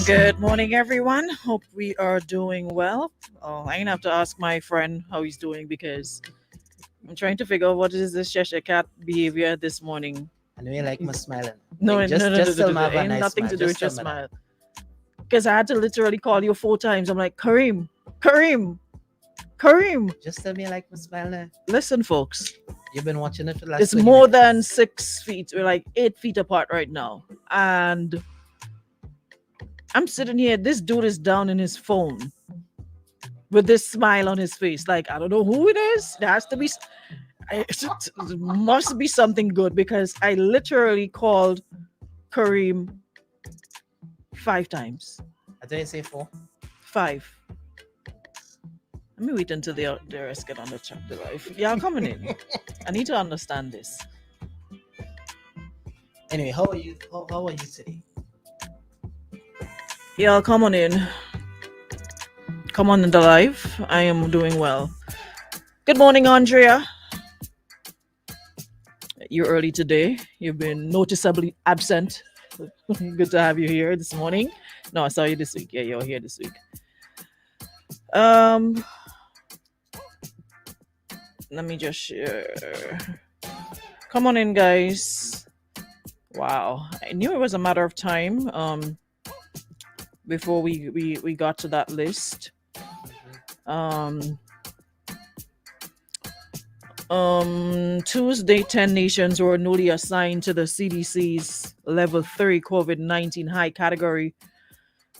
Good morning, everyone. Hope we are doing well. Oh, I gonna have to ask my friend how he's doing because I'm trying to figure out what is this Cheshire cat behavior this morning. I know you like my smiling. No, Like, no, no, no, just no, tell no, me no. have a Ain't nice nothing smile. to do with Just your tell me smile. that. Because I had to literally call you 4 times. I'm like, Kareem, Kareem, Kareem. Just tell me you like my smile now. Listen, folks, You've been watching it for the last it's 20 more minutes. than 6 feet. We're like 8 feet apart right now. And I'm sitting here. This dude is down in his phone with this smile on his face. Like, I don't know who it is. There has to be, it must be something good because I literally called Kareem 5 times. I thought you say 4. 5. Let me wait until the rest get on the chat live. Y'all coming in. I need to understand this. Anyway, how are you? How are you today? Y'all come on in. Come on in the live. I am doing well. Good morning, Andrea. You're early today. You've been noticeably absent. Good to have you here this morning. No, I saw you this week. Yeah, you're here this week. Let me just share. Come on in, guys. Wow, I knew it was a matter of time before we got to that list. Tuesday, 10 nations were newly assigned to the CDC's level 3 COVID-19 high category.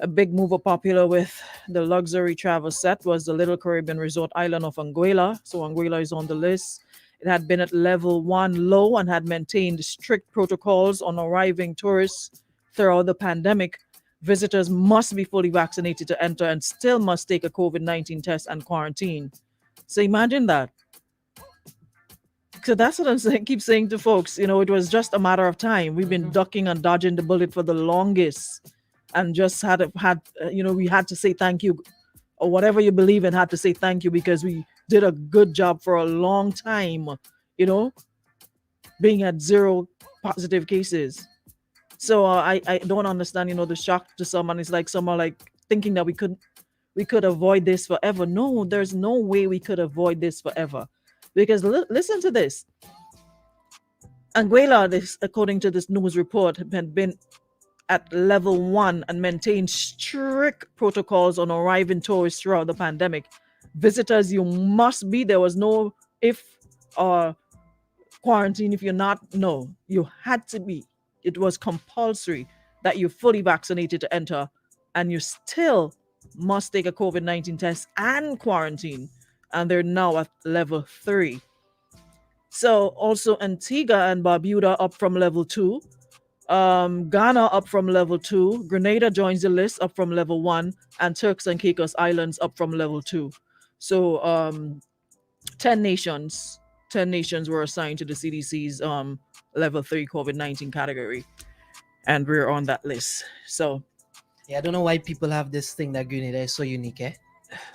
A big mover popular with the luxury travel set was the little Caribbean resort island of Anguilla. So Anguilla is on the list. It had been at level 1 low and had maintained strict protocols on arriving tourists throughout the pandemic. Visitors must be fully vaccinated to enter and still must take a COVID-19 test and quarantine. So imagine that. So that's what I'm saying. Keep saying to folks, it was just a matter of time. We've been ducking and dodging the bullet for the longest, and just we had to say thank you, or whatever you believe in, had to say thank you because we did a good job for a long time. Being at 0 positive cases. So I don't understand. The shock to someone is like someone like thinking that we could avoid this forever. No, there's no way we could avoid this forever. Because listen to this. Anguilla, according to this news report, had been at level 1 and maintained strict protocols on arriving tourists throughout the pandemic. Visitors, you must be. There was no if or quarantine if you're not. No, you had to be. It was compulsory that you're fully vaccinated to enter, and you still must take a COVID-19 test and quarantine. And they're now at level 3. So also Antigua and Barbuda up from level 2. Ghana up from level 2. Grenada joins the list up from level 1. And Turks and Caicos Islands up from level 2. So 10 nations were assigned to the CDC's level 3 COVID-19 category. And we're on that list. So Yeah, I don't know why people have this thing that Grenada is so unique, eh?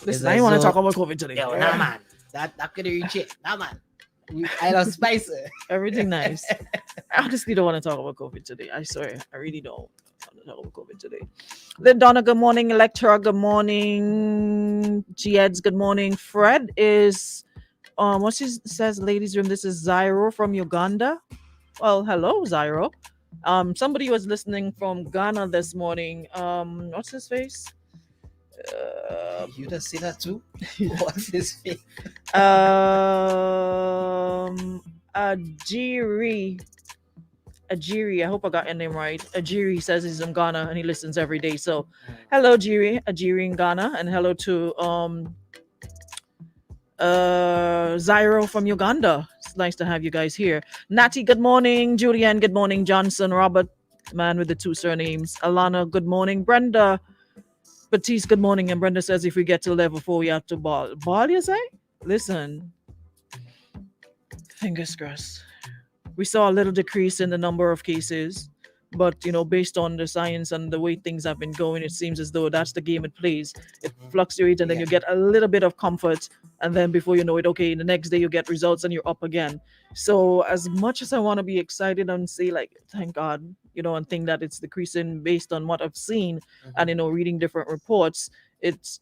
listen, I want to talk about COVID today. Yo, nah, man. That could reach it. Nah, man. I love spice. Everything nice. I honestly don't want to talk about COVID today. I swear, I really don't want to talk about COVID today. Donna, good morning. Electra, good morning. Gieds, good morning. Fred is, what she says, ladies' room. This is Zyro from Uganda. Well, hello, Zyro. Somebody was listening from Ghana this morning. What's his face? You just see that too? What's his face? Ajiri, I hope I got your name right. Ajiri says he's in Ghana and he listens every day. So hello Ajiri in Ghana, and hello to Zyro from Uganda. It's nice to have you guys here. Natty, good morning. Julianne, good morning. Johnson, Robert, man with the 2 surnames. Alana, good morning. Brenda, Batiste, good morning. And Brenda says if we get to level 4, we have to ball. Ball, you say? Listen, fingers crossed. We saw a little decrease in the number of cases, but based on the science and the way things have been going, it seems as though that's the game it plays. It fluctuate, and then you Yeah. get a little bit of comfort, and then before you know it, okay, the next day you get results and you're up again. So as much as I want to be excited and say like thank God, and think that it's decreasing based on what I've seen, and Mhm. reading different reports, it's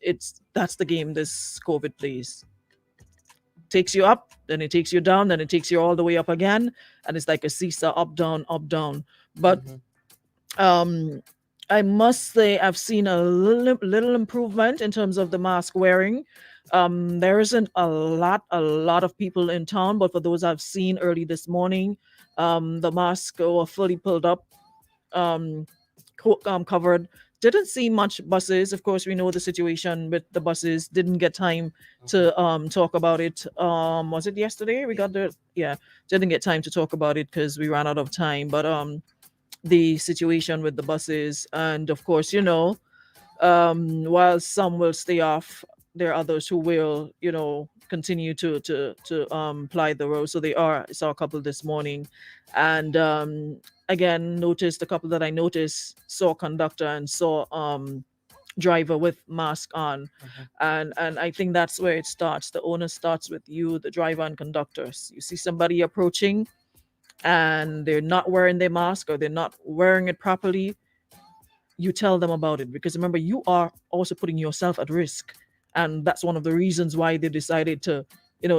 that's the game this COVID plays. Takes you up, then it takes you down, then it takes you all the way up again, and it's like a seesaw, up down, up down. But Mhm. um I must say I've seen a little improvement in terms of the mask wearing. There isn't a lot of people in town, but for those I've seen early this morning, the masks were fully pulled up, um, covered. Didn't see much buses. Of course, we know the situation with the buses. Didn't get time Mhm. to talk about it. Was it yesterday? We Yeah. got the Yeah. Didn't get time to talk about it because we ran out of time. But the situation with the buses, and of course, while some will stay off, there are others who will, continue to ply the road. So they are. I saw a couple this morning, and again noticed a couple that I noticed, saw conductor and saw driver with mask on. Mhm. And I think that's where it starts. The owner starts with you, the driver and conductors. You see somebody approaching and they're not wearing their mask, or they're not wearing it properly, you tell them about it, because remember, you are also putting yourself at risk. And that's one of the reasons why they decided to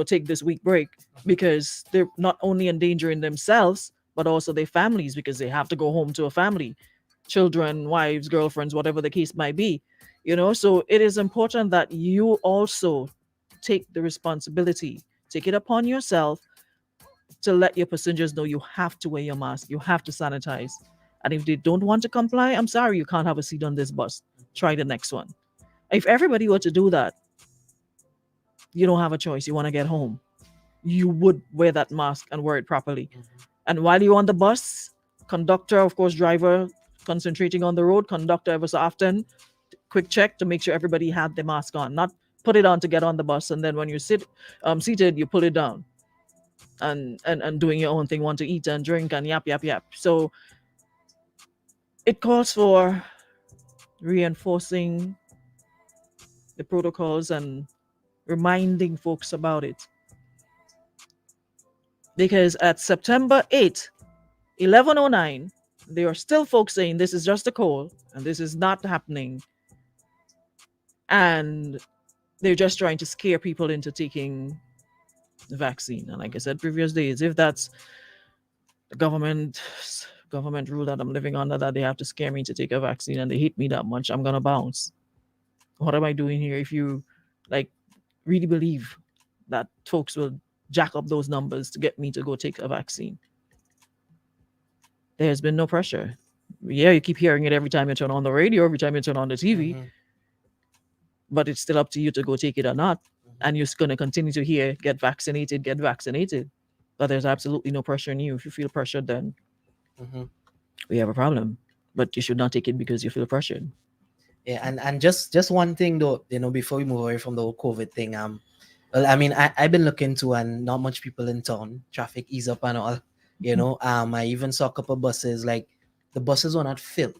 take this week break, because they're not only endangering themselves but also their families, because they have to go home to a family, children, wives, girlfriends, whatever the case might be. So it is important that you also take the responsibility, take it upon yourself to let your passengers know you have to wear your mask, you have to sanitize. And if they don't want to comply, I'm sorry, you can't have a seat on this bus. Try the next one. If everybody were to do that, you don't have a choice. You want to get home, you would wear that mask and wear it properly. Mhm. And while you're on the bus, conductor, of course, driver, concentrating on the road, conductor ever so often, quick check to make sure everybody had their mask on, not put it on to get on the bus, and then when you seated, you pull it down and doing your own thing, want to eat and drink and yap yap yap. So it calls for reinforcing the protocols and reminding folks about it. Because at September 8th, 11:09, there are still folks saying this is just a cold and this is not happening. And they're just trying to scare people into taking the vaccine. And like I said previous days, if that's the government rule that I'm living under, that they have to scare me to take a vaccine and they hate me that much, I'm gonna bounce. What am I doing here? If you like really believe that folks will jack up those numbers to get me to go take a vaccine, there's been no pressure. Yeah, you keep hearing it every time you turn on the radio, every time you turn on the TV, Mhm. but it's still up to you to go take it or not. Mhm. And you're going to continue to hear, get vaccinated, get vaccinated. But there's absolutely no pressure on you. If you feel pressured, then Mhm. we have a problem. But you should not take it because you feel pressured. Yeah, and just one thing though, before we move away from the whole COVID thing, well, I mean, I've been looking to, and not much people in town, traffic ease up and all, I even saw a couple buses, like the buses were not filled,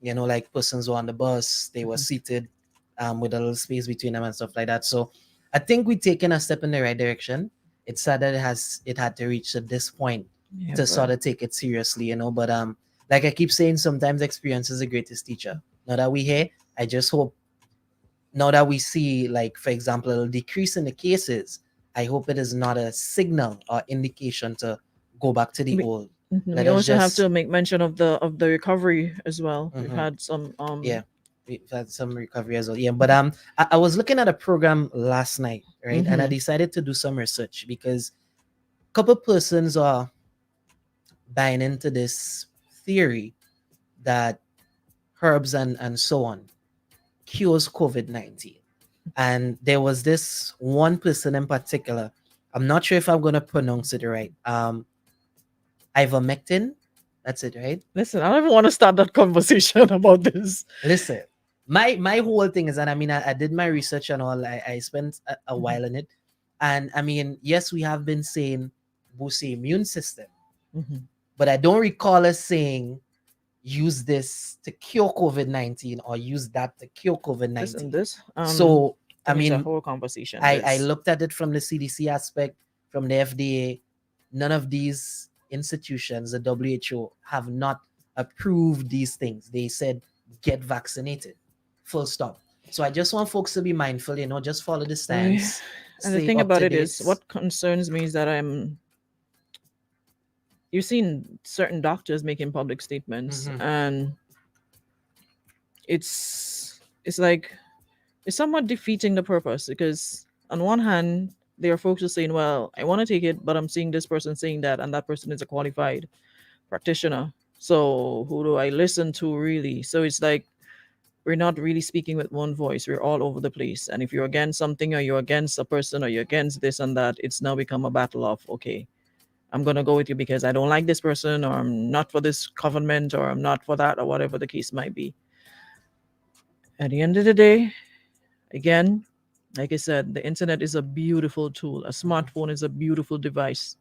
like persons were on the bus, they were Mhm. seated, with a little space between them and stuff like that. So I think we've taken a step in the right direction. It's sad that it had to reach to this point Yeah, to but sort of take it seriously, but like I keep saying, sometimes experience is the greatest teacher. Now that we here, I just hope, now that we see, like, for example, a decrease in the cases, I hope it is not a signal or indication to go back to the we, old. Let we us also have just to make mention of the recovery as well. We've mhm, had some yeah, we've had some recovery as well. Yeah, but I was looking at a program last night, right? And I mhm. decided to do some research because a couple persons are buying into this theory that herbs and so on cures COVID-19. And there was this one person in particular. I'm not sure if I'm gonna pronounce it right. Ivermectin. That's it, right? Listen, I don't even want to start that conversation about this. Listen, my whole thing is, and I mean, I did my research and all. I spent a Mhm, while in it, and I mean, yes, we have been saying boost the immune system, mhm. but I don't recall us saying, use this to cure COVID-19 or use that to cure COVID-19. this So I it's a mean, whole conversation. I looked at it from the CDC aspect, from the FDA. None of these institutions, the WHO, have not approved these things. They said get vaccinated, full stop. So I just want folks to be mindful, just follow the stance. And the stay thing up about to it is, date. what concerns me is that you've seen certain doctors making public statements, Mhm. and it's like it's somewhat defeating the purpose, because on one hand there are folks who are saying, well, I want to take it, but I'm seeing this person saying that, and that person is a qualified practitioner, so who do I listen to really? So it's like we're not really speaking with one voice. We're all over the place, and if you're against something, or you're against a person, or you're against this and that, it's now become a battle of, okay, I'm going to go with you because I don't like this person, or I'm not for this government, or I'm not for that, or whatever the case might be. At the end of the day, again, like I said, the internet is a beautiful tool. A smartphone is a beautiful device.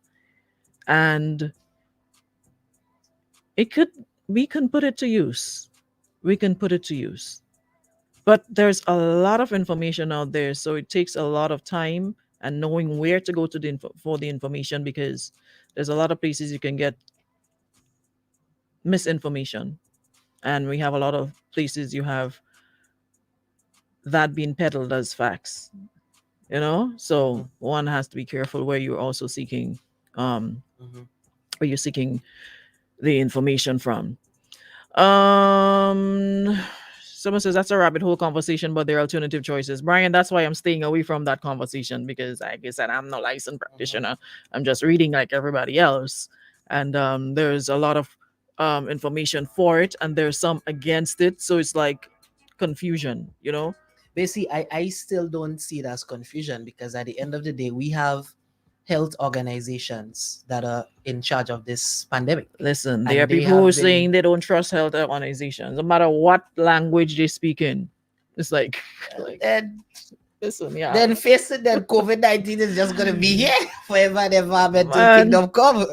And it could, we can put it to use. We can put it to use. But there's a lot of information out there. So it takes a lot of time and knowing where to go to for the information, because there's a lot of places you can get misinformation. And we have a lot of places you have that being peddled as facts, so one has to be careful where you're also seeking Mhm. where you're seeking the information from. um Someone says that's a rabbit hole conversation, but there are alternative choices, Brian. That's why I'm staying away from that conversation, because like I said, I'm no licensed practitioner. I'm just reading like everybody else, and there's a lot of information for it, and there's some against it, so it's like confusion. Basically, I still don't see it as confusion, because at the end of the day, we have health organizations that are in charge of this pandemic. Listen, And there are they people who are have been- saying they don't trust health organizations, no matter what language they speak in. It's like Then, listen, yeah. then face it, then COVID-19 is just going to be here forever and ever, until Man. kingdom come.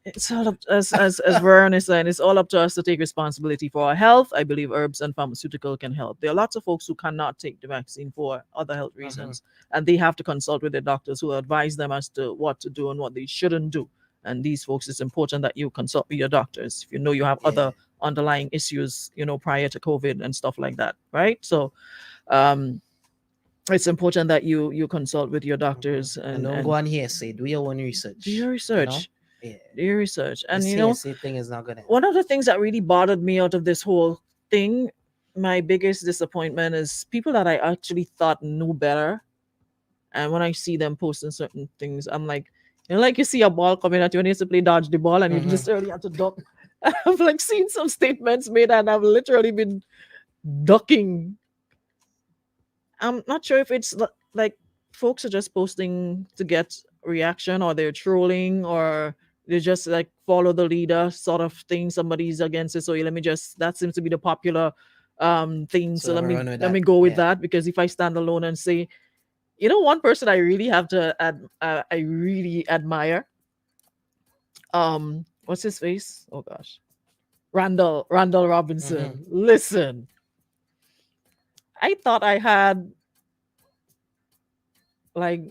It's all up, as Vern is saying, it's all up to us to take responsibility for our health. I believe herbs and pharmaceutical can help. There are lots of folks who cannot take the vaccine for other health reasons, and they have to consult with their doctors, who advise them as to what to do and what they shouldn't do. And these folks, it's important that you consult with your doctors if you know you have other underlying issues, prior to COVID and stuff like that, right? So it's important that you consult with your doctors And don't go on hearsay. Do your own research. do your research. Yeah. Do your research. And This hearsay thing is not gonna. one of the things that really bothered me out of this whole thing, my biggest disappointment, is people that I actually thought knew better. And when I see them posting certain things, I'm like, like you see a ball coming at you and you have to play dodge the ball, and you just really have to duck. I've like seen some statements made, and I've literally been ducking. I'm not sure if it's like folks are just posting to get reaction, or they're trolling, or they just like follow the leader sort of thing. Somebody's against it, so let me just, that seems to be the popular thing. So let me go with that, because if I stand alone and say, one person I really have to I really admire, what's his face? Oh gosh. Randall Robinson. Listen. I thought I had like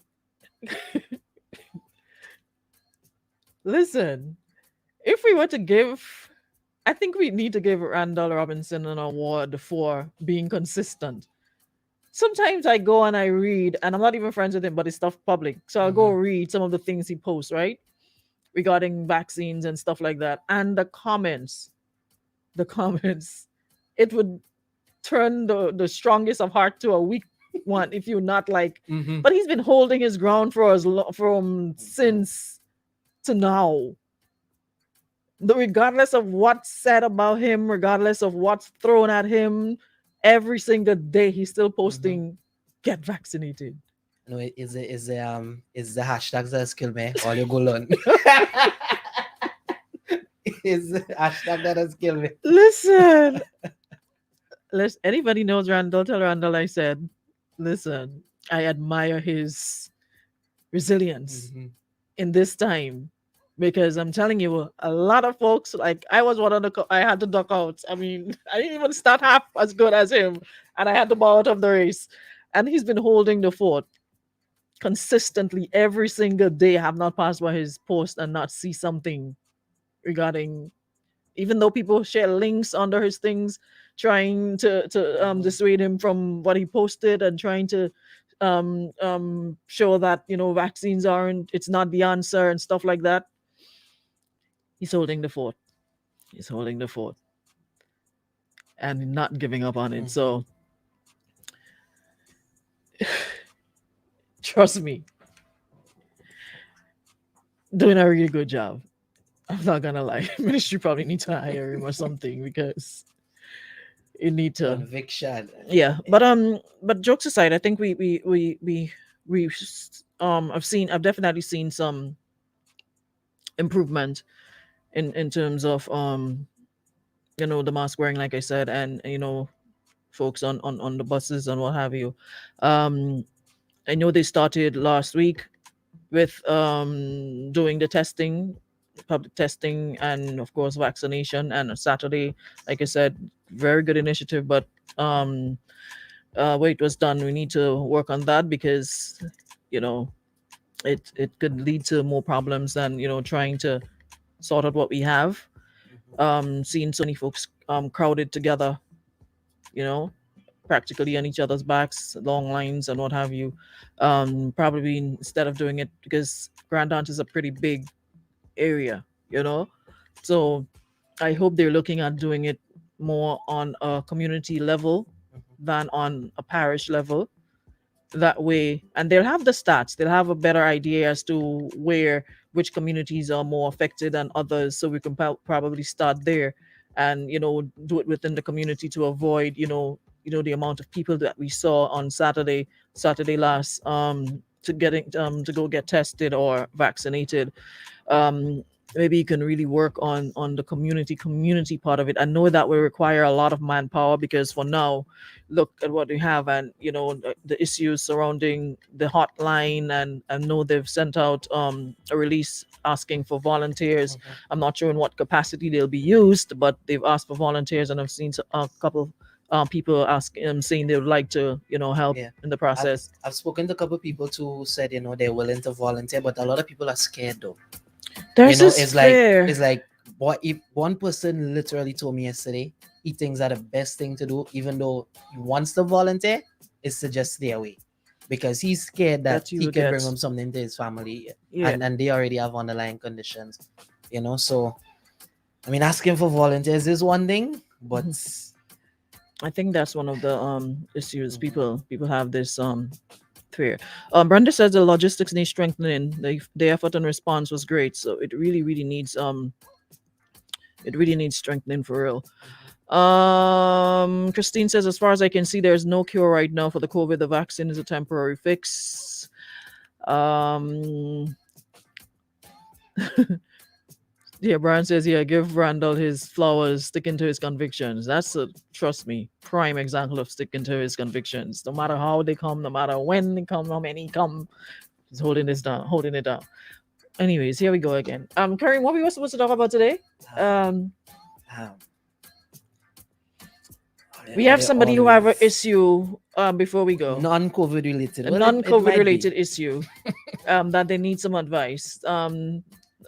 listen, if we were to give, I think we need to give Randall Robinson an award for being consistent. Sometimes I go and I read, and I'm not even friends with him, but his stuff public. So I'll go read some of the things he posts, right? Regarding vaccines and stuff like that. And the comments, it would turn the strongest of heart to a weak one if you're not like, but he's been holding his ground for as long, from since to now. Regardless of what's said about him, regardless of what's thrown at him, every single day he's still posting, get vaccinated. No, is the hashtags that skill me. All you go learn. Is the hashtag that has killed me. Listen. Anybody knows Randall, tell Randall I said, listen, I admire his resilience in this time, because I'm telling you, a lot of folks, like I was one of the, I had to duck out. I mean, I didn't even start half as good as him, and I had to bow out of the race. And he's been holding the fort consistently every single day. I have not passed by his post and not see something regarding, even though people share links under his things, trying to dissuade him from what he posted and trying to show that vaccines aren't, it's not the answer and stuff like that. He's holding the fort. He's holding the fort and not giving up on it. So trust me, doing a really good job. I'm not gonna lie. Ministry probably need to hire him or something because you need to. Conviction. Yeah, but jokes aside, I think we I've definitely seen some improvement in terms of the mask wearing, like I said, and folks on the buses and what have you. I know they started last week with doing the testing, public testing, and of course vaccination. And on Saturday, like I said, very good initiative, but where it was done, we need to work on that because you know it could lead to more problems than trying to sort out what we have. Seeing so many folks crowded together, you know practically on each other's backs, long lines and what have you. Probably instead of doing it, because Grand Aunt is a pretty big area, so I hope they're looking at doing it more on a community level than on a parish level. That way, and they'll have the stats, they'll have a better idea as to which communities are more affected than others, so we can probably start there and do it within the community to avoid the amount of people that we saw on Saturday last, to getting to go get tested or vaccinated. um Maybe you can really work on the community part of it. I know that will require a lot of manpower, because for now, look at what we have, and the issues surrounding the hotline, and I know they've sent out a release asking for volunteers. I'm not sure in what capacity they'll be used, but they've asked for volunteers, and I've seen a couple people asking, saying they would like to help Yeah. in the process. I've spoken to a couple of people too who said they're willing to volunteer, but a lot of people are scared though. There's this It's like fear. what if one person literally told me yesterday he thinks that the best thing to do, even though he wants to volunteer, is to just stay away because he's scared that That you he will can bring get- home something to his family, Yeah. and they already have underlying conditions. So I mean, asking for volunteers is one thing, but I think that's one of the issues. Mhm. People have this fear. Brenda says the logistics need strengthening. The effort and response was great, so it really needs strengthening for real. Christine says, as far as I can see, there's no cure right now for the COVID. The vaccine is a temporary fix. Yeah, Brian says, yeah, give Randall his flowers, sticking to his convictions. That's a, trust me, prime example of sticking to his convictions. No matter how they come, no matter when they come, how many come, he's holding it down. Anyways, here we go again. Karim, what we were supposed to talk about today? Um, We have somebody who have an issue before we go. non-COVID related. A Well, non-COVID might be. related issue that they need some advice.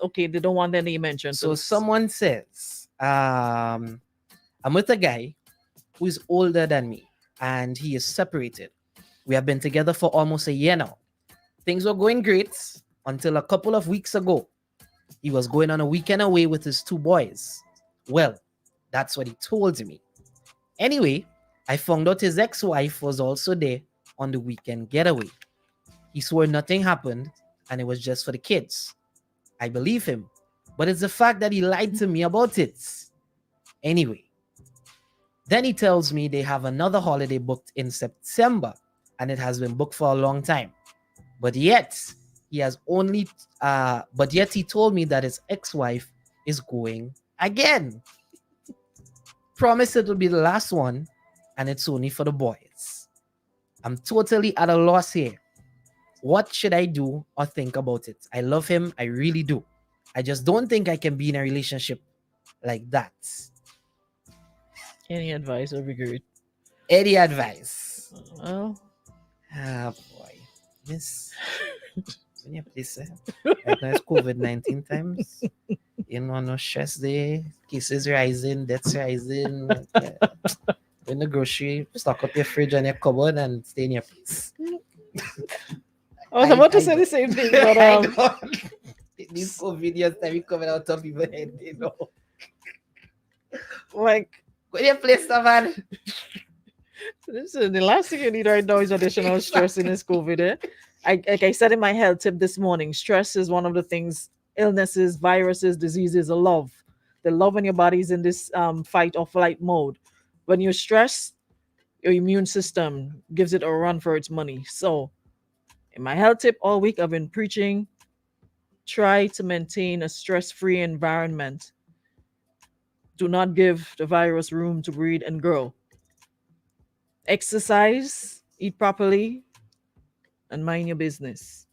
Okay, they don't want their name mentioned. So someone says, I'm with a guy who is older than me and he is separated. We have been together for almost a year now. Things were going great until a couple of weeks ago. He was going on a weekend away with his two boys. Well, that's what he told me. Anyway, I found out his ex-wife was also there on the weekend getaway. He swore nothing happened and it was just for the kids. I believe him, but it's the fact that he lied to me about it. Anyway, then he tells me they have another holiday booked in September and it has been booked for a long time. But yet he told me that his ex-wife is going again. Promise it will be the last one and it's only for the boys. I'm totally at a loss here. What should I do or think about it? I love him, I really do. I just don't think I can be in a relationship like that. Any advice would be great. Any advice? Well, Ah, boy. Miss, when you please say, right now it's COVID-19 times. You know, no stress there. Cases rising, deaths rising. Yeah. Go in the grocery, stock up your fridge and your cupboard and stay in your place. I was about to I say the don't. same thing, but I don't. These COVID years time coming out of people head, you know. like, Go in your place, man. listen, the last thing you need right now is additional stress in this COVID. Like I said in my health tip this morning, stress is one of the things, illnesses, viruses, diseases, love. The love in your body is in this fight or flight mode. When you're stressed, your immune system gives it a run for its money. So, in my health tip all week, I've been preaching try to maintain a stress free environment. Do not give the virus room to breed and grow. Exercise, eat properly, and mind your business.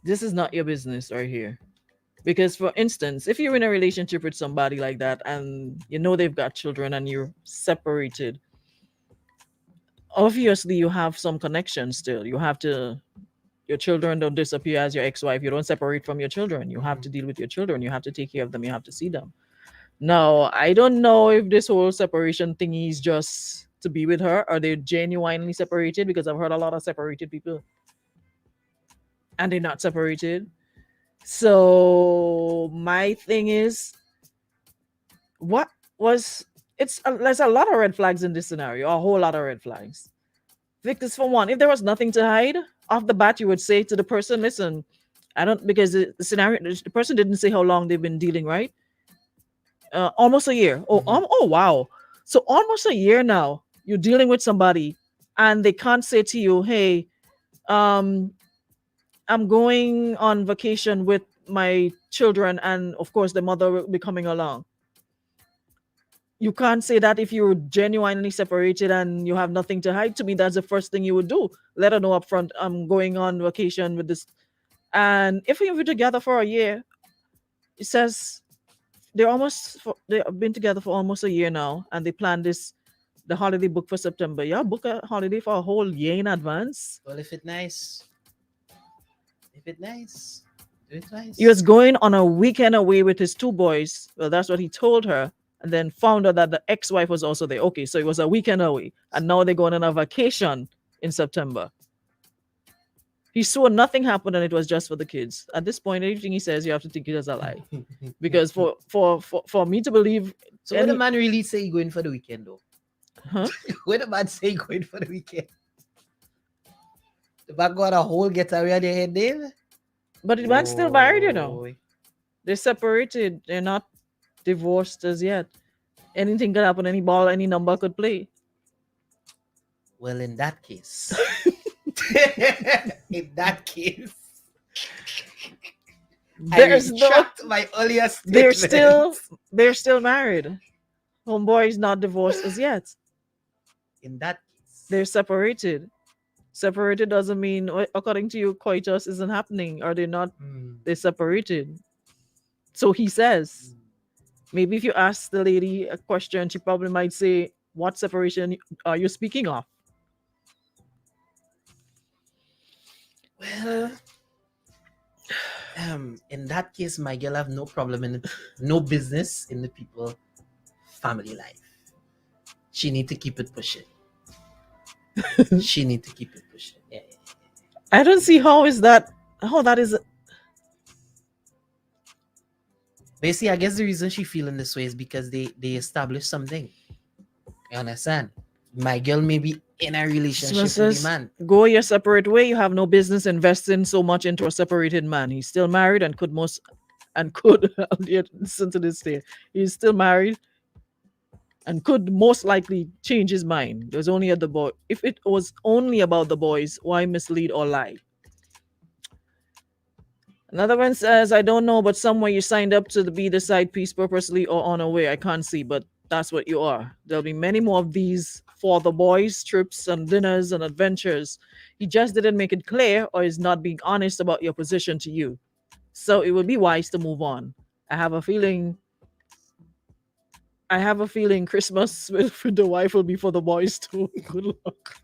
This is not your business right here. Because, for instance, if you're in a relationship with somebody like that and you know they've got children and you're separated, obviously you have some connection still. You have to, your children don't disappear as your ex wife. You don't separate from your children. You have to deal with your children. You have to take care of them. You have to see them. Now, I don't know if this whole separation thingy is just to be with her or they're genuinely separated because I've heard a lot of separated people and they're not separated. So my thing is, what was there's a lot of red flags in this scenario, a whole lot of red flags. Victus, for one, if there was nothing to hide off the bat, you would say to the person, "Listen, I don't," because the scenario, the person didn't say how long they've been dealing, right? Almost a year. Oh, Mhm. oh wow. So almost a year now, you're dealing with somebody, and they can't say to you, "Hey, um, I'm going on vacation with my children, and of course, the mother will be coming along." You can't say that if you're genuinely separated and you have nothing to hide. To me, that's the first thing you would do. Let her know up front, I'm going on vacation with this. And if you've been together for a year, it says they've been together for almost a year now, and they plan this the holiday book for September. Yeah, book a holiday for a whole year in advance. Well, if it nice, do it nice. He was going on a weekend away with his two boys. Well, that's what he told her. And then found out that the ex-wife was also there. Okay, so it was a weekend away. And now they're going on a vacation in September. He swore nothing happened and it was just for the kids. At this point, anything he says, you have to take it as a lie. Because for me to believe, So when the man really say he going for the weekend though? huh? When the man say he going for the weekend? The man got a whole getaway on their head there? But the man's still married, you know. Boy. They're separated. They're not divorced as yet. Anything could happen. Any ball, any number could play. Well, in that case, in that case, There's I no. retract my earlier They're statement. still married. Homeboy is not divorced as yet. In that case, They're separated. Separated doesn't mean, according to you, coitus isn't happening. Or they're not. Hmm. They're separated. So he says. Maybe if you ask the lady a question, she probably might say, "What separation are you speaking of?" Well, in that case, my girl have no problem in it, no business in the people family life. She need to keep it pushing. She need to keep it pushing. Yeah. I don't see how that is. But you see, I guess the reason she feeling this way is because they established something. You understand? My girl may be in a relationship with the Says, man. go your separate way. You have no business investing so much into a separated man. He's still married and could listen to this day. He's still married and could most likely change his mind. There's only at the boy. If it was only about the boys, why mislead or lie? Another one says, I don't know, but somewhere you signed up to be the side piece purposely or unaware. I can't see, but that's what you are. There'll be many more of these for the boys, trips and dinners and adventures. He just didn't make it clear or is not being honest about your position to you. So it would be wise to move on. I have a feeling. I have a feeling Christmas with the wife will be for the boys too. Good luck.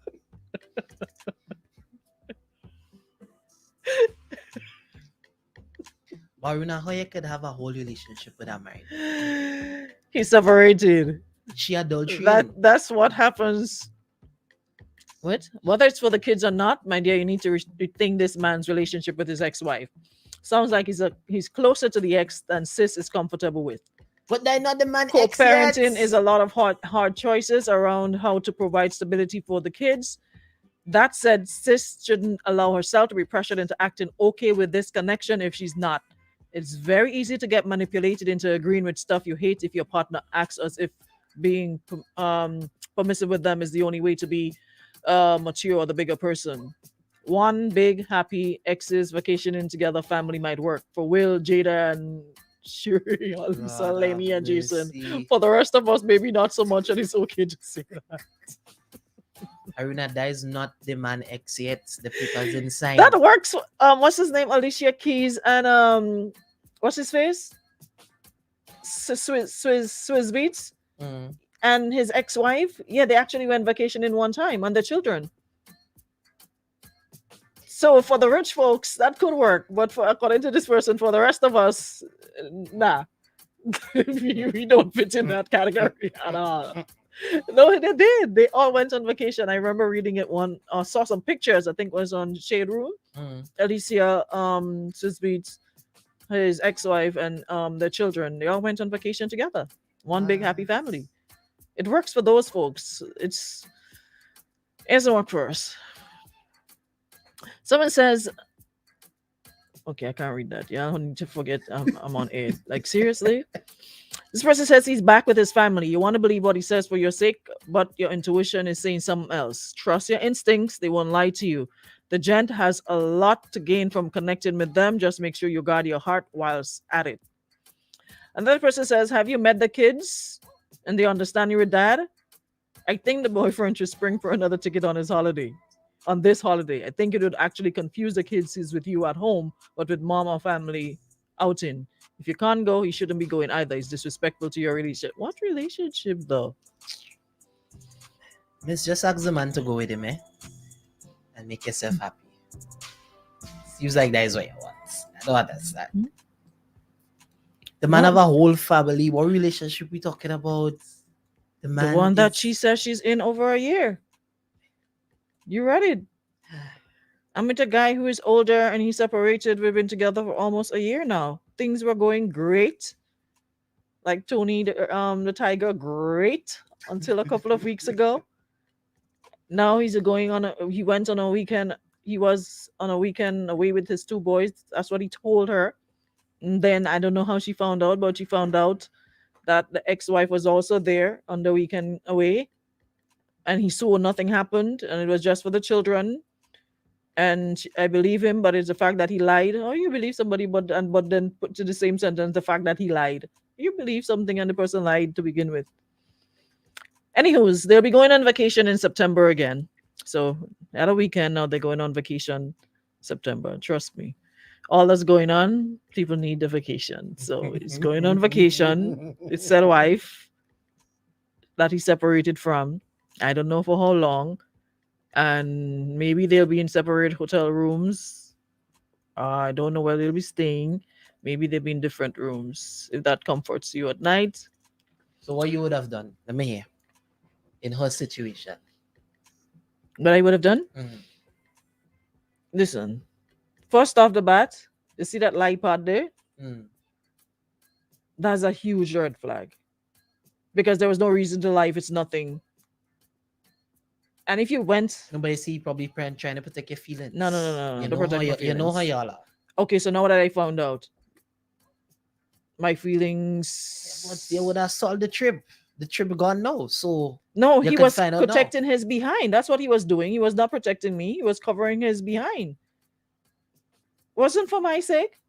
Maruna, how you could have a whole relationship with a married? He's separated. She adultery. That's what happens. What? Whether it's for the kids or not, my dear, you need to rethink this man's relationship with his ex-wife. Sounds like he's closer to the ex than sis is comfortable with. But they're not the man. Co-parenting is a lot of hard choices around how to provide stability for the kids. That said, sis shouldn't allow herself to be pressured into acting okay with this connection if she's not. It's very easy to get manipulated into agreeing with stuff you hate if your partner acts as if being permissive with them is the only way to be mature or the bigger person. One big happy exes vacationing together family might work for Will, Jada, and Shuri, Lisa, Lenny, and Jason. For the rest of us, maybe not so much, and it's okay to say that. Aruna, that is not the man ex yet. The papers inside. That works. What's his name? Alicia Keys and what's his face? Swiss Beats. And his ex-wife. Yeah, they actually went vacationing one time and their children. So for the rich folks, that could work. But according to this person, for the rest of us, nah. we don't fit in that category at all. No, they did. They all went on vacation. I remember reading it saw some pictures, I think it was on Shade Room. Alicia, Swiss Beats, his ex-wife, and their children, they all went on vacation together. One big happy family. It works for those folks. It doesn't work for us. Someone says, okay, I can't read that. Yeah, I don't need to forget I'm on air. Like, seriously? This person says he's back with his family. You want to believe what he says for your sake, but your intuition is saying something else. Trust your instincts. They won't lie to you. The gent has a lot to gain from connecting with them. Just make sure you guard your heart whilst at it. Another person says, have you met the kids and they understand you're a dad? I think the boyfriend should spring for another ticket on his holiday. On this holiday, I think it would actually confuse the kids who's with you at home, but with mom or family outing. If you can't go, he shouldn't be going either. It's disrespectful to your relationship. What relationship, though? Miss, just ask the man to go with him, and make yourself happy. Seems like that is what you want. I don't understand. The man have a whole family. What relationship we talking about? The one that she says she's in over a year. You read it. I'm with a guy who is older and he's separated. We've been together for almost a year now. Things were going great. Like Tony, the tiger, great until a couple of weeks ago. Now he went on a weekend. He was on a weekend away with his two boys. That's what he told her. And then I don't know how she found out, but she found out that the ex-wife was also there on the weekend away. And he saw nothing happened, and it was just for the children. And I believe him, but it's the fact that he lied. Oh, you believe somebody, but then put to the same sentence the fact that he lied. You believe something, and the person lied to begin with. Anywho's, they'll be going on vacation in September again. So at a weekend now, they're going on vacation September. Trust me. All that's going on, people need the vacation. So he's going on vacation. It's said wife that he separated from. I don't know for how long. And maybe they'll be in separate hotel rooms. I don't know where they'll be staying. Maybe they'll be in different rooms, if that comforts you at night. So what you would have done, let me hear, in her situation? What I would have done? Listen, first off the bat, you see that lie part there? That's a huge red flag. Because there was no reason to lie if it's nothing. And if you went... Nobody see probably trying to protect your feelings. No. You know how y'all are. Okay, so now what I found out? My feelings... But they would have solved the trip. The trip gone now, so... No, he was protecting his behind. That's what he was doing. He was not protecting me. He was covering his behind. Wasn't for my sake.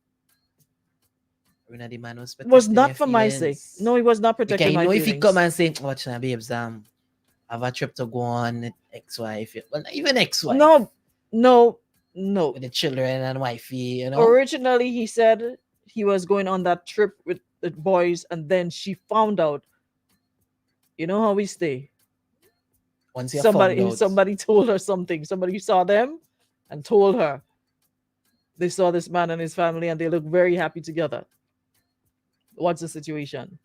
The man was not for my sake. No, he was not protecting my feelings. If he come and say, watch now, babes, have a trip to go on, ex-wife. Well, not even ex-wife. No. No. with the children and wifey, you know? Originally, he said he was going on that trip with the boys, and then she found out. You know how we stay. Once you found Somebody, out. somebody told her something. Somebody saw them and told her they saw this man and his family, and they look very happy together. What's the situation?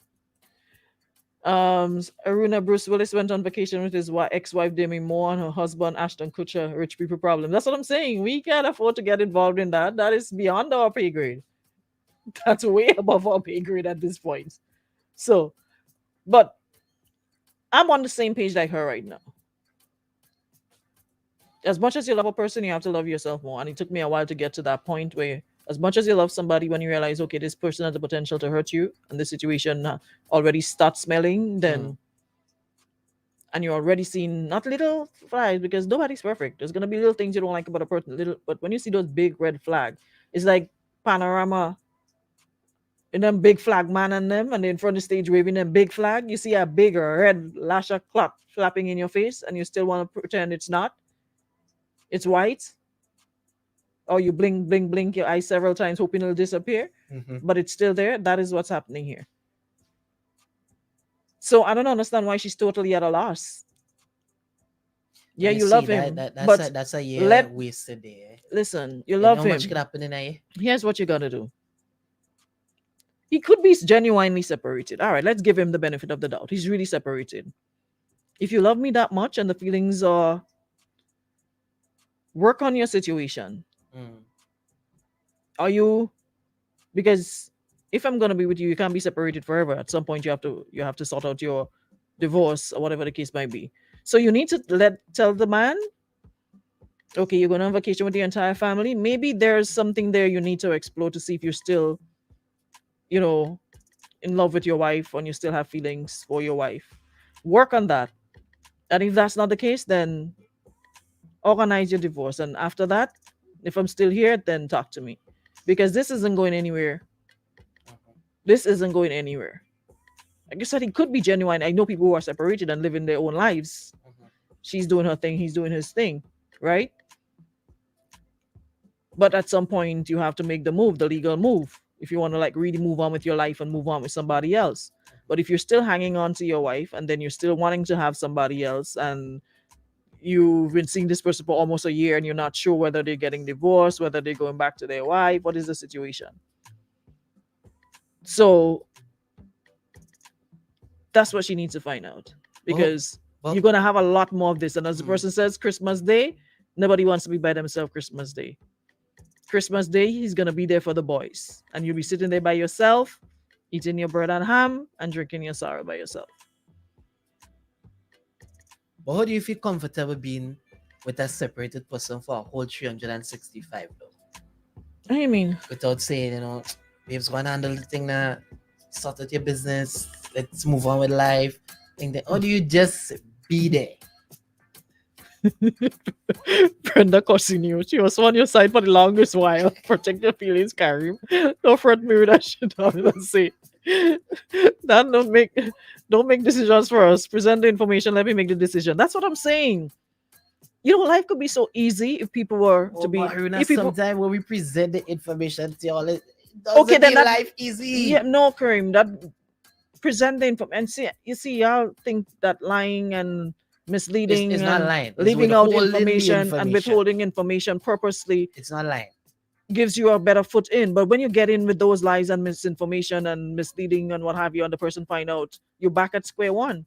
Aruna Bruce Willis went on vacation with his ex-wife Demi Moore and her husband Ashton Kutcher. Rich people problem. That's what I'm saying. We can't afford to get involved in that. That is beyond our pay grade. That's way above our pay grade at this point. So, but I'm on the same page like her right now. As much as you love a person, you have to love yourself more. And it took me a while to get to that point where, as much as you love somebody, when you realize, okay, this person has the potential to hurt you, and the situation already starts smelling, then, and you're already seeing not little flags, because nobody's perfect. There's gonna be little things you don't like about a person, little, but when you see those big red flags, it's like panorama. And them big flag man and them, and in front of the stage waving them big flag, you see a big red lasher clock flapping in your face, and you still want to pretend it's not. It's white, or you blink, blink, blink your eyes several times, hoping it'll disappear, but it's still there. That is what's happening here. So I don't understand why she's totally at a loss. Yeah, you love him, but that's a year wasted there. listen, you love him. Much could happen in a year. Here's what you gotta do. He could be genuinely separated. All right, let's give him the benefit of the doubt. He's really separated. If you love me that much and the feelings are, work on your situation. Are you, because if I'm gonna be with you, you can't be separated forever. At some point, you have to sort out your divorce or whatever the case might be. So you need to tell the man, okay, you're going on vacation with the entire family. Maybe there's something there you need to explore to see if you're still, in love with your wife, and you still have feelings for your wife. Work on that. And if that's not the case, then organize your divorce. And after that, if I'm still here, then talk to me, because this isn't going anywhere. This isn't going anywhere. Like you said, he could be genuine. I know people who are separated and living their own lives. She's doing her thing, he's doing his thing, right? But at some point, you have to make the move, the legal move, if you want to really move on with your life and move on with somebody else. But if you're still hanging on to your wife, and then you're still wanting to have somebody else, and you've been seeing this person for almost a year, and you're not sure whether they're getting divorced, whether they're going back to their wife, what is the situation? So that's what she needs to find out, because you're going to have a lot more of this. And as the person says, Christmas Day, nobody wants to be by themselves Christmas Day. Christmas Day, he's going to be there for the boys, and you'll be sitting there by yourself, eating your bread and ham and drinking your sorrow by yourself. But how do you feel comfortable being with a separated person for a whole 365 though? What do you mean? Without saying, babes, go and handle the thing now, sort out your business, let's move on with life. How do you just be there? Brenda cussing you. She was on your side for the longest while. Protect your feelings, Karim. Don't fret me with that shit. Let's say that don't make decisions for us. Present the information. Let me make the decision. That's what I'm saying. Life could be so easy if people were to be. Sometimes when we present the information to all, it okay, then life easy. Yeah, no, Karim. That present the information. And see, y'all think that lying and misleading, it's not lying. Leaving out information and withholding information purposely. It's not lying. Gives you a better foot in. But when you get in with those lies and misinformation and misleading and what have you, and the person find out, you're back at square one.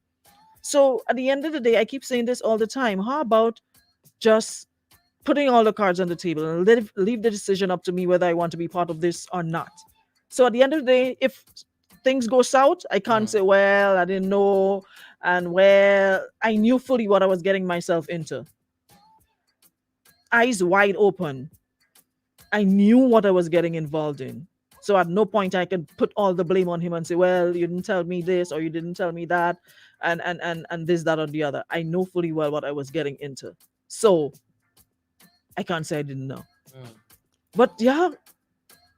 So at the end of the day, I keep saying this all the time. How about just putting all the cards on the table and leave the decision up to me whether I want to be part of this or not? So at the end of the day, if things go south, I can't say, well, I didn't know, and well, I knew fully what I was getting myself into. Eyes wide open. I knew what I was getting involved in. So at no point I could put all the blame on him and say, well, you didn't tell me this or you didn't tell me that, and this, that, or the other. I know fully well what I was getting into. So I can't say I didn't know. But yeah,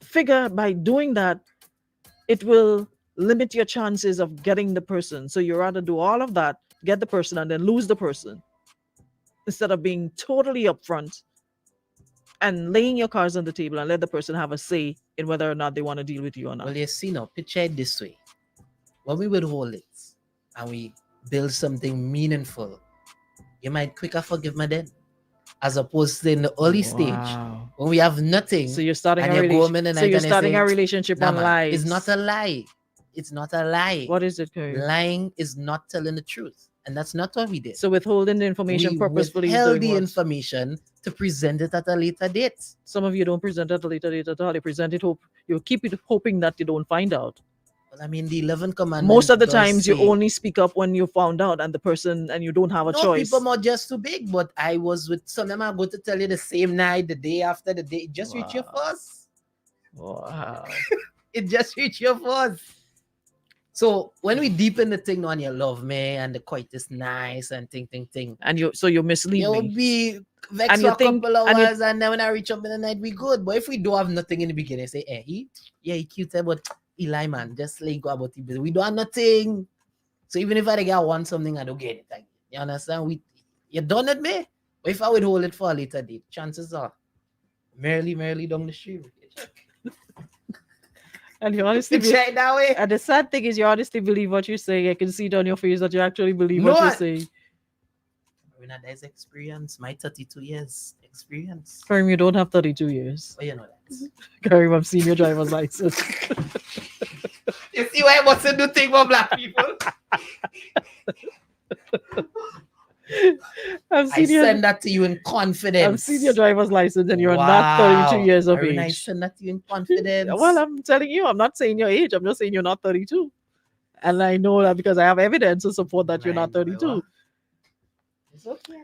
figure by doing that, it will limit your chances of getting the person. So you rather do all of that, get the person, and then lose the person, instead of being totally upfront and laying your cards on the table and let the person have a say in whether or not they want to deal with you or not. Well, you see now, picture it this way. When we withhold it and we build something meaningful, you might quicker forgive me then. As opposed to in the early stage, Wow. when we have nothing, So you're starting and a you go home relationship. in the So night you're and you starting say, a relationship "Nah, on man, lies. it's not a lie. It's not a lie. What is it, Kareem? Lying is not telling the truth. And that's not what we did. So withholding the information We purposefully is withheld doing the what? information to present it at a later date. Some of you don't present at a later date at all. You present it, you keep it hoping that you don't find out. Well, I mean, the 11 commandments. Most of the does times, you say- only speak up when you found out, and the person, and you don't have a No, choice. people are just too big, but I was with some of them. I'm going to tell you the same night, the day after the day. It just reach your Wow. first. Wow. It just reach your first. So when we deepen the thing on you love me and the quite is nice and ting. And you mislead You'll me. be vexed And for you a think- couple of and you- hours and then when I reach up in the night, we good. But if we don't have nothing in the beginning, say, he cute, but he lie, man. Just let go about it. We don't have nothing. So even if I get want something, I don't get it. Like, you understand? You done it, me. But if I would hold it for a later date, chances are merrily down the street. And you honestly Check that way. and the sad thing is, you honestly believe what you say. I can see it on your face that you actually believe No, what you I- say. Marina, there's experience. My 32 years experience. Kareem, you don't have 32 years. Oh, you know that. Kareem, I've seen your driver's license. You see why I mustn't do thing for black people? I've I seen your send that to you in confidence. I've seen your driver's license, and you're not 32 years of Marina, I age. send that to you in confidence. Well, I'm telling you, I'm not saying your age. I'm just saying you're not 32. And I know that because I have evidence to support that you're not 32. It's okay.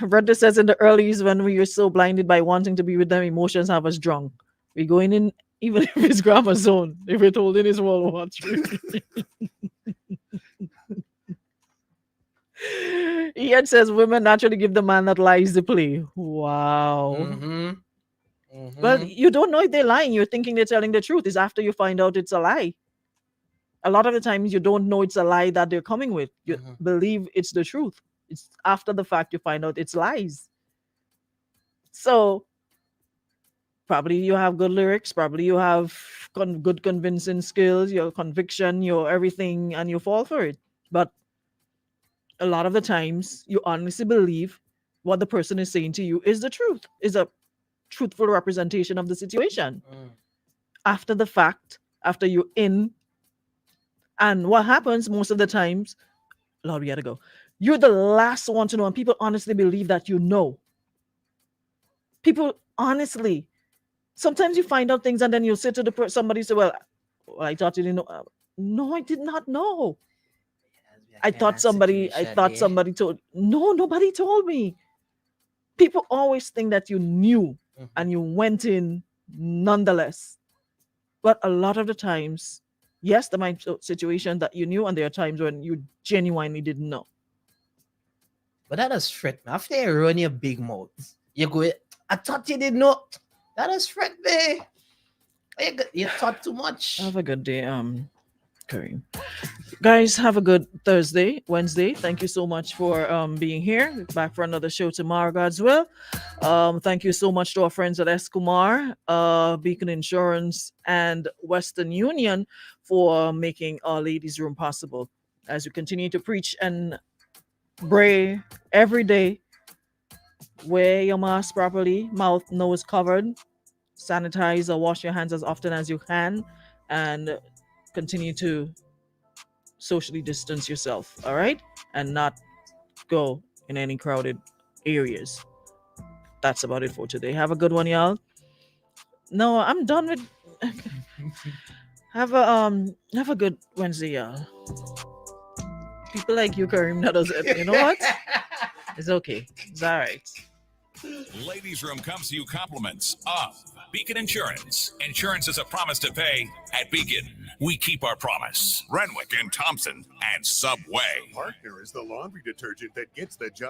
Brenda says in the earlies, when we were so blinded by wanting to be with them, emotions have us drunk. We're going in, even if it's grammar zone, if we're told in his World War III. Ian says women naturally give the man that lies the play. Wow. Mhm. Well, you don't know if they're lying. You're thinking they're telling the truth. It's after you find out it's a lie. A lot of the times you don't know it's a lie that they're coming with. You Mhm. believe it's the truth. It's after the fact you find out it's lies. So probably you have good lyrics, probably you have good convincing skills, your conviction, your everything, and you fall for it. But a lot of the times you honestly believe what the person is saying to you is the truth, is a truthful representation of the situation. Mm. After the fact, after you're in, and what happens most of the times, Lord, we gotta go. You're the last one to know, and people honestly believe that you know. People honestly, sometimes you find out things, and then you say to somebody, say, "Well, I thought you didn't know." No, I did not know. I thought somebody told. No, nobody told me. People always think that you knew Mhm. and you went in nonetheless. But a lot of the times, yes, there might be situation that you knew, and there are times when you genuinely didn't know. But that does fret me. After you run your big mouth, you go, I thought you didn't know. That does fret me. You thought too much. Have a good day, Kareem. Guys, have a good Thursday, Wednesday. Thank you so much for being here. Back for another show tomorrow, God's will. Thank you so much to our friends at Escomar, Beacon Insurance, and Western Union for making our ladies' room possible. As we continue to preach and pray every day, wear your mask properly, mouth, nose covered, sanitize or wash your hands as often as you can, and continue to socially distance yourself, all right, and not go in any crowded areas. That's about it for today. Have a good one, y'all. No, I'm done with. Have a good Wednesday, y'all. People like you, Kareem, that does it. You know what? It's okay. It's all right. Ladies Room comes to you compliments of Beacon Insurance. Insurance is a promise to pay. At Beacon, we keep our promise. Renwick and Thompson and Subway. Partner is the laundry detergent that gets the job